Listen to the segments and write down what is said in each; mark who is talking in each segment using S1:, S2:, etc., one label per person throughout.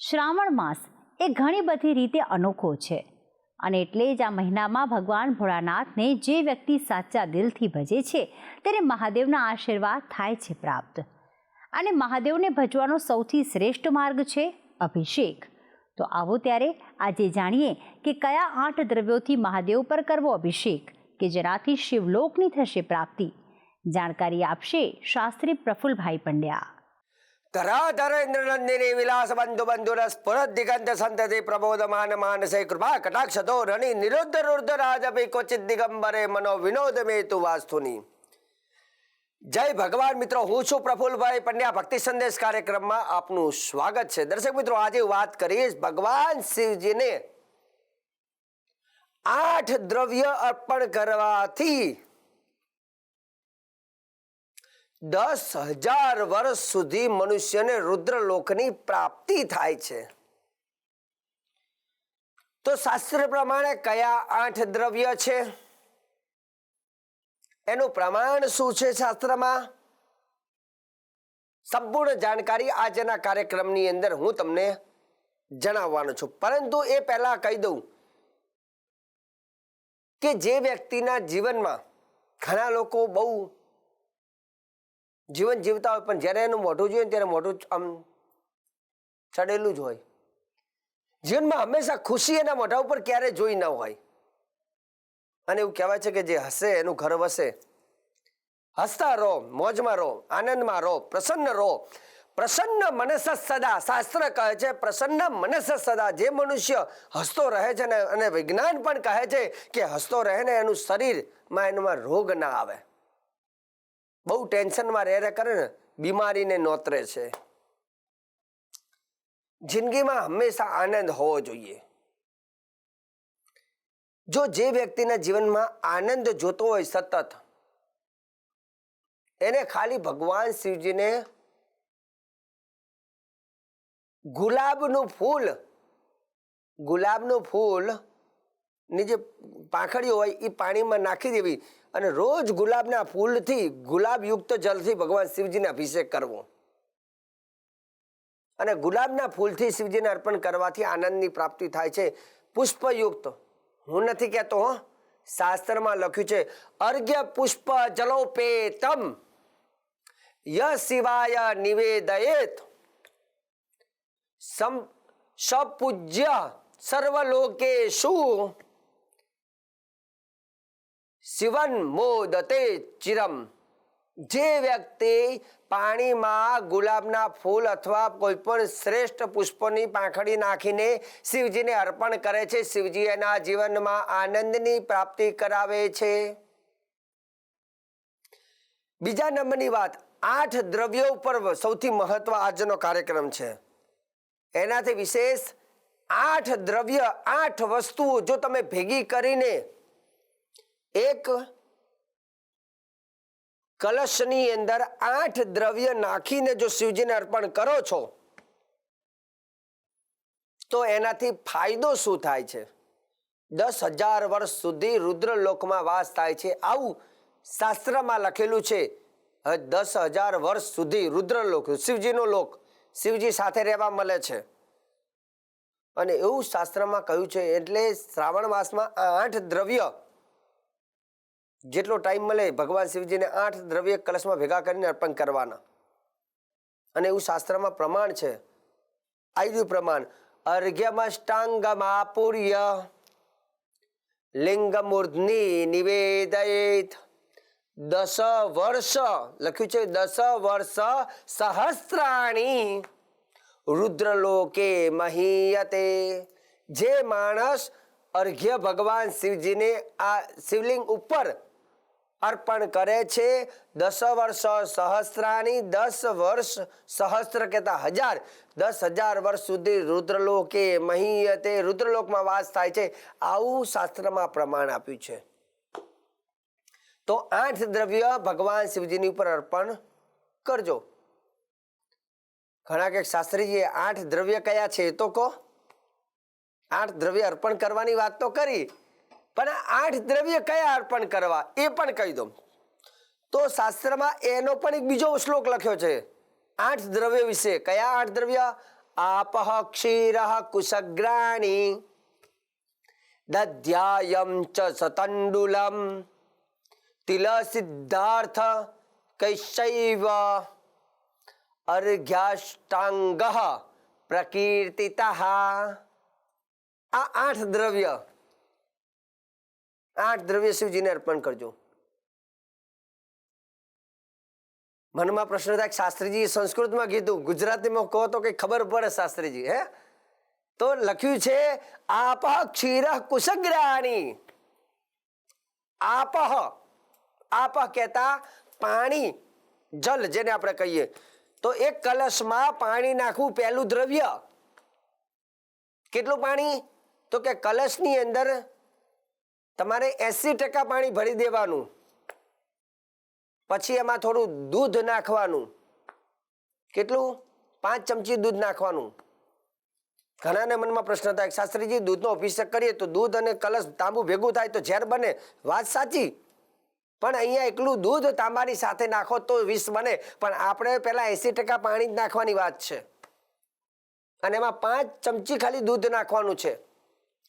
S1: શ્રાવણ માસ એ ઘણી બધી રીતે અનોખો છે અને એટલે જ આ મહિનામાં ભગવાન ભોળાનાથને જે વ્યક્તિ સાચા દિલથી ભજે છે તેને મહાદેવના આશીર્વાદ થાય છે પ્રાપ્ત. અને મહાદેવને ભજવાનો સૌથી શ્રેષ્ઠ માર્ગ છે અભિષેક. તો આવો ત્યારે આજે જાણીએ કે કયા 8 દ્રવ્યોથી મહાદેવ પર કરવો અભિષેક કે જેનાથી શિવલોકની થશે પ્રાપ્તિ. જાણકારી આપશે શાસ્ત્રી પ્રફુલભાઈ પંડ્યા.
S2: ધરાધર ઇન્દ્રનંદિની વિલાસ બંધુ બંધુર સ્ફુરદ દિગંત સંતતિ પ્રબોધમાન માનસે કૃપા કટાક્ષ ધોરણી નિરુદ્ધ રુદ્ર રાજપી ક્વચિત દિગંબરે મનો વિનોદ મેતુ વાસ્તુની. જય ભગવાન મિત્રો, હું છું પ્રફુલભાઈ પંડ્યા. ભક્તિ સંદેશ કાર્યક્રમમાં આપનું સ્વાગત છે. દર્શક મિત્રો, આજે વાત કરીશ ભગવાન શિવજીને 8 દ્રવ્ય અર્પણ કરવાથી 10,000 વર્ષ સુધી મનુષ્યને રુદ્રલોકની પ્રાપ્તિ થાય છે. તો શાસ્ત્ર પ્રમાણે કયા 8 દ્રવ્ય છે, એનું પ્રમાણ શું છે શાસ્ત્રમાં, સંપૂર્ણ જાણકારી આજના કાર્યક્રમની અંદર હું તમને જણાવવાનો છું. પરંતુ એ પહેલા કહી દઉં કે જે વ્યક્તિના જીવનમાં ઘણા લોકો બહુ જીવન જીવતા હોય પણ જ્યારે એનું મોઢું જોઈએ ત્યારે મોઢું આમ ચડેલું જ હોય. જીવનમાં હંમેશા ખુશી એના મોઢા ઉપર ક્યારે જોઈ ન હોય. અને એવું કહેવાય છે કે જે હસે એનું ઘર વસે. હસતા રહો, મોજમાં રહો, આનંદમાં રહો, પ્રસન્ન રહો. પ્રસન્ન મનસ સદા, શાસ્ત્ર કહે છે પ્રસન્ન મનસ સદા. જે મનુષ્ય હસતો રહે છે ને, અને વિજ્ઞાન પણ કહે છે કે હસતો રહે ને એનું શરીરમાં એમાં રોગ ના આવે. બહુ ટેન્શનમાં રહે કરે ને બીમારીને નોતરે છે. જિંદગીમાં હંમેશા આનંદ હોવો જોઈએ. જો જે વ્યક્તિના જીવનમાં આનંદ જોતો હોય સતત, એને ખાલી ભગવાન શિવજીને ગુલાબનું ફૂલ ની જે પાંખડીઓ હોય એ પાણીમાં નાખી દેવી અને રોજ ગુલાબના ફૂલથી, ગુલાબયુક્ત જલથી ભગવાન શિવજીને અભિષેક કરવો. અને ગુલાબના ફૂલથી શિવજીને અર્પણ કરવાથી આનંદની પ્રાપ્તિ થાય છે. પુષ્પયુક્ત, હું નથી કહેતો, શાસ્ત્રમાં લખ્યું છે અર્ઘ્ય પુષ્પ જલોપેતમ ય શિવાય નિવેદયેત સપૂજ્ય સર્વલોકેષુ શિવન મોદતે ચિરમ. જે વ્યક્તિ પાણીમાં ગુલાબના ફૂલ અથવા કોઈ પણ શ્રેષ્ઠ પુષ્પની પાંખડી નાખીને શિવજીને અર્પણ કરે છે, શિવજી એના જીવનમાં આનંદની પ્રાપ્તિ કરાવે છે. બીજા નંબરની વાત, 8 દ્રવ્યો ઉપર સૌથી મહત્વ આજનો કાર્યક્રમ છે. એનાથી વિશેષ 8 દ્રવ્ય, 8 વસ્તુઓ જો તમે ભેગી કરીને એક કલશની અંદર 8 દ્રવ્ય નાખીને જો શિવજીને અર્પણ કરો છો તો એનાથી ફાયદો શું થાય છે? 10,000 વર્ષ સુધી રુદ્રલોકમાં વાસ થાય છે. આવું શાસ્ત્રમાં લખેલું છે. 10,000 વર્ષ સુધી રુદ્રલોક, શિવજીનો લોક, શિવજી સાથે રહેવા મળે છે. અને એવું શાસ્ત્રમાં કહ્યું છે. એટલે શ્રાવણ માસમાં 8 દ્રવ્ય જેટલો ટાઈમ મળે ભગવાન શિવજીને 8 દ્રવ્ય કલશમાં ભેગા કરીને અર્પણ કરવાના. અને એવું શાસ્ત્રમાં પ્રમાણ છે. આયુ પ્રમાણ અર્ઘ્યમષ્ટાંગમાપૂર્ય લિંગમૂર્ધ્ની નિવેદયેત 10 વર્ષ લખ્યું છે, 10 વર્ષ સહસ્ત્રાણી રુદ્રલોકે મહીયતે. જે માણસ અર્ઘ્ય ભગવાન શિવજીને આ શિવલિંગ ઉપર અર્પણ કરે છે, 10 વર્ષ સહસ્ત્રાની, 10 વર્ષ સહસ્ત્ર કહેતા 1000, 10,000 વર્ષ સુધી રુદ્રલોકે મહીયતે, રુદ્રલોકમાં વાસ થાય છે. આવું શાસ્ત્રમાં પ્રમાણ આપ્યું છે. તો 8 દ્રવ્ય ભગવાન શિવજીની ઉપર અર્પણ કરજો. ઘણા કે શાસ્ત્રીજીએ 8 દ્રવ્ય કયા છે તો કહો. 8 દ્રવ્ય અર્પણ કરવાની વાત તો કરી, પણ 8 દ્રવ્ય કયા અર્પણ કરવા એ પણ કહી દો. તો શાસ્ત્રમાં એનો પણ એક બીજો શ્લોક લખ્યો છે 8 દ્રવ્ય વિશે. કયા 8 દ્રવ્ય? આપઃ ક્ષીરઃ કુશગ્રાણી દધ્યાયમ ચ સતંડુલમ તિલ સિદ્ધાર્થ કૈશૈવ અર્ઘ્યાષ્ટાંગ પ્રકીર્તિતઃ. આ 8 દ્રવ્ય શિવજીને અર્પણ કરજો. મનમાં પ્રશ્ન થાય શાસ્ત્રીજી સંસ્કૃતમાં કીધું, ગુજરાતીમાં કહો તો કઈ ખબર પડે શાસ્ત્રીજી. હે તો લખ્યું છે આપઃ ક્ષીરઃ કુશગ્રાણી. આપઃ કહેતા પાણી, જલ જેને આપણે કહીએ. તો એક કલશમાં પાણી નાખવું પહેલું દ્રવ્ય. કેટલું પાણી? તો કે કલશની અંદર તમારે 80% પાણી ભરી દેવાનું. પછી એમાં થોડું દૂધ નાખવાનું. કેટલું? 5 ચમચી દૂધ નાખવાનું. ઘણાને મનમાં પ્રશ્ન થાય શાસ્ત્રીજી દૂધનો અભિષેક કરીએ તો દૂધ અને કલશ તાંબુ ભેગું થાય તો ઝેર બને. વાત સાચી, પણ અહીંયા એકલું દૂધ તાંબાની સાથે નાખો તો વિષ બને. પણ આપણે પહેલા 80% પાણી જ નાખવાની વાત છે અને એમાં 5 ચમચી ખાલી દૂધ નાખવાનું છે.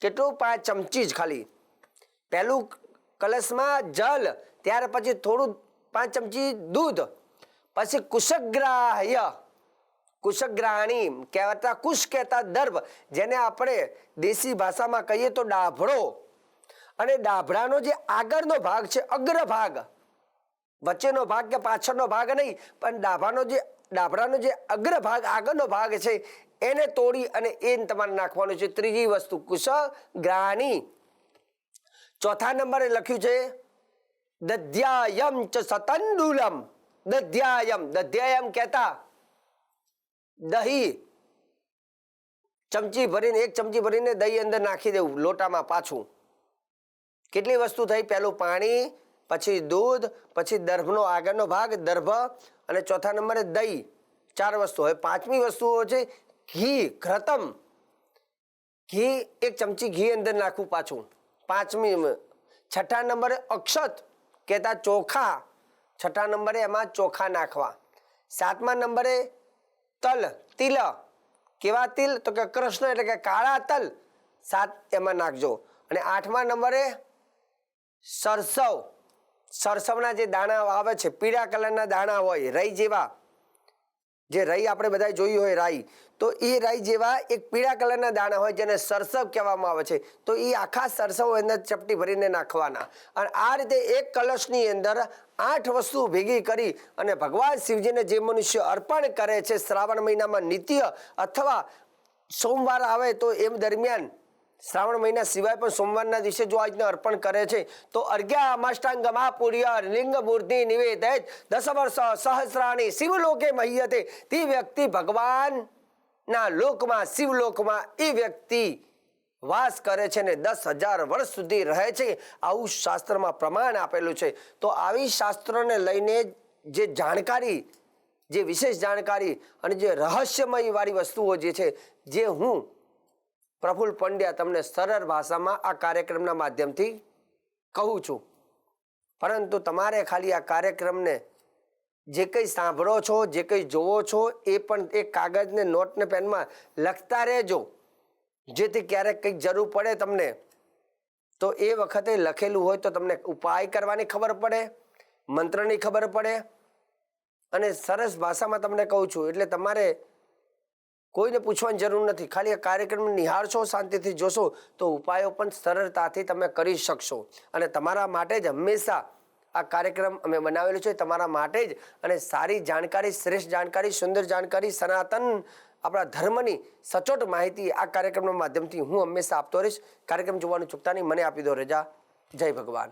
S2: કેટલું? 5 ચમચી જ ખાલી. પહેલું કલશમાં જલ, ત્યાર પછી થોડું 5 ચમચી દૂધ, પછી કુશગ્રાહ્ય, કુશગ્રાણી કહેતા, કુશ કહેતા દર્ભ, જેને આપણે દેશી ભાષામાં કહીએ તો ડાભડો. અને ડાભડાનો જે આગળનો ભાગ છે, અગ્રભાગ, વચ્ચેનો ભાગ કે પાછળનો ભાગ નહીં, પણ ડાભડાનો જે અગ્રભાગ, આગળનો ભાગ છે એને તોડી અને એને તમારે નાખવાનું છે. ત્રીજી વસ્તુ કુશગ્રાણી. ચોથા નંબરે લખ્યું છે દધ્યાયમ ચ સતંડુલમ. દધ્યાયમ કહેતા દહીં. ચમચી ભરીને, 1 ચમચી ભરીને દહીં અંદર નાખી દેવું લોટામાં પાછું. કેટલી વસ્તુ થઈ? પહેલું પાણી, પછી દૂધ, પછી દર્ભનો આગળનો ભાગ દર્ભ, અને ચોથા નંબરે દહીં. 4 વસ્તુ. હવે 5મી વસ્તુઓ છે ઘી, ઘૃતમ. ઘી, 1 ચમચી ઘી અંદર નાખવું પાછું. 5મી. છઠ્ઠા નંબરે અક્ષત કહેતા ચોખા. છઠ્ઠા નંબરે એમાં ચોખા નાખવા. 7મા નંબરે તલ, તિલ. કેવા તિલ? તો કે કૃષ્ણ એટલે કે કાળા તલ. 7 એમાં નાખજો. અને 8મા નંબરે સરસવ. સરસવના જે દાણા આવે છે, પીળા કલરના દાણા હોય, રાઈ જેવા. જે રાઈ આપણે બધા જોયું હોય રાઈ, તો એ રાઈ જેવા એક પીળા કલરના દાણા હોય જેને સરસવ કહેવામાં આવે છે. તો એ આખા સરસવ અંદર ચપટી ભરીને નાખવાના. અને આ રીતે એક કલશની અંદર 8 વસ્તુ ભેગી કરી અને ભગવાન શિવજીને જે મનુષ્ય અર્પણ કરે છે શ્રાવણ મહિનામાં નિત્ય, અથવા સોમવાર આવે તો એમ દરમિયાન, શ્રાવણ મહિના સિવાય પણ સોમવારના દિવસે જો આજને અર્પણ કરે છે તો અર્ઘ્યામાષ્ટાંગમા પુર્ય લિંગ મૂર્તિ નિવેદિત 10 વર્ષ સહસ્રાણી શિવલોકે મહ્યતે. તે વ્યક્તિ ભગવાનના લોકમાં, શિવલોકમાં એ વ્યક્તિ વાસ કરે છે ને 10,000 વર્ષ સુધી રહે છે. આવું શાસ્ત્રમાં પ્રમાણ આપેલું છે. તો આવી શાસ્ત્રોને લઈને જે જાણકારી, જે વિશેષ જાણકારી અને જે રહસ્યમય વાળી વસ્તુઓ જે છે, જે હું પ્રફુલ્લ પંડ્યા તમને સરળ ભાષામાં આ કાર્યક્રમના માધ્યમથી કહું છું. પરંતુ તમારે ખાલી આ કાર્યક્રમને જે કંઈ સાંભળો છો, જે કંઈ જોવો છો, એ પણ એક કાગળને, નોટને, પેનમાં લખતા રહેજો, જેથી ક્યારેક કંઈક જરૂર પડે તમને તો એ વખતે લખેલું હોય તો તમને ઉપાય કરવાની ખબર પડે, મંત્રની ખબર પડે. અને સરસ ભાષામાં તમને કહું છું એટલે તમારે કોઈને પૂછવાની જરૂર નથી. ખાલી આ કાર્યક્રમ નિહાળશો, શાંતિથી જોશો તો ઉપાયો પણ સરળતાથી તમે કરી શકશો. અને તમારા માટે જ હંમેશા આ કાર્યક્રમ અમે બનાવેલો છે, તમારા માટે જ. અને સારી જાણકારી, શ્રેષ્ઠ જાણકારી, સુંદર જાણકારી, સનાતન આપણા ધર્મની સચોટ માહિતી આ કાર્યક્રમના માધ્યમથી હું હંમેશા આપતો રહીશ. કાર્યક્રમ જોવાનું ચૂકતા નહીં. મને આપી દો રજા. જય ભગવાન.